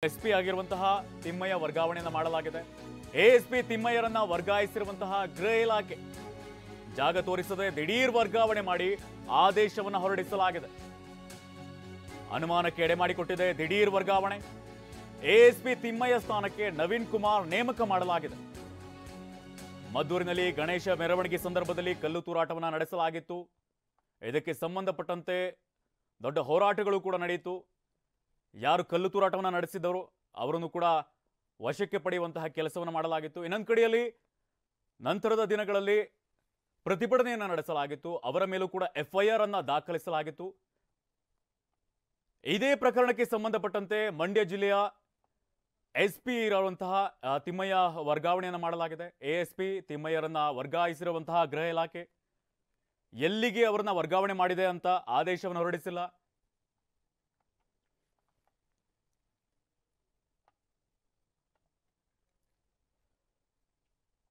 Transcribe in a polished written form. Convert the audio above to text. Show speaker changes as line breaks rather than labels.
SP ಆಗಿರುವಂತಹ ತಿಮ್ಮಯ್ಯ ವರ್ಗಾವಣೆಯನ್ನು ಮಾಡಲಾಗಿದೆ. ಎಎಸ್ಪಿ ತಿಮ್ಮಯ್ಯರನ್ನ ವರ್ಗಾಯಿಸಿರುವಂತಹ ಗೃಹ ಇಲಾಖೆ ಜಾಗ ತೋರಿಸದೆ ದಿಢೀರ್ ವರ್ಗಾವಣೆ ಮಾಡಿ ಆದೇಶವನ್ನು ಹೊರಡಿಸಲಾಗಿದೆ. ಅನುಮಾನಕ್ಕೆ ಎಡೆ ಮಾಡಿಕೊಟ್ಟಿದೆ ದಿಢೀರ್ ವರ್ಗಾವಣೆ. ಎಎಸ್ಪಿ ತಿಮ್ಮಯ್ಯ ಸ್ಥಾನಕ್ಕೆ ನವೀನ್ ಕುಮಾರ್ ನೇಮಕ ಮಾಡಲಾಗಿದೆ. ಮದ್ದೂರಿನಲ್ಲಿ ಗಣೇಶ ಮೆರವಣಿಗೆ ಸಂದರ್ಭದಲ್ಲಿ ಕಲ್ಲು ತೂರಾಟವನ್ನು ನಡೆಸಲಾಗಿತ್ತು. ಇದಕ್ಕೆ ಸಂಬಂಧಪಟ್ಟಂತೆ ದೊಡ್ಡ ಹೋರಾಟಗಳು ಕೂಡ ನಡೆಯಿತು. ಯಾರು ಕಲ್ಲು ತೂರಾಟವನ್ನು ನಡೆಸಿದವರು ಅವರನ್ನು ಕೂಡ ವಶಕ್ಕೆ ಪಡೆಯುವಂತಹ ಕೆಲಸವನ್ನು ಮಾಡಲಾಗಿತ್ತು. ಇನ್ನೊಂದು ಕಡೆಯಲ್ಲಿ ನಂತರದ ದಿನಗಳಲ್ಲಿ ಪ್ರತಿಭಟನೆಯನ್ನು ನಡೆಸಲಾಗಿತ್ತು. ಅವರ ಮೇಲೂ ಕೂಡ ಎಫ್ಐಆರ್ ಅನ್ನು ದಾಖಲಿಸಲಾಗಿತ್ತು. ಇದೇ ಪ್ರಕರಣಕ್ಕೆ ಸಂಬಂಧಪಟ್ಟಂತೆ ಮಂಡ್ಯ ಜಿಲ್ಲೆಯ ಎಸ್ಪಿ ಇರುವಂತಹ ತಿಮ್ಮಯ್ಯ ವರ್ಗಾವಣೆಯನ್ನು ಮಾಡಲಾಗಿದೆ. ಎಎಸ್ಪಿ ತಿಮ್ಮಯ್ಯರನ್ನ ವರ್ಗಾಯಿಸಿರುವಂತಹ ಗೃಹ ಇಲಾಖೆ ಎಲ್ಲಿಗೆ ಅವರನ್ನ ವರ್ಗಾವಣೆ ಮಾಡಿದೆ ಅಂತ ಆದೇಶವನ್ನು ಹೊರಡಿಸಿಲ್ಲ.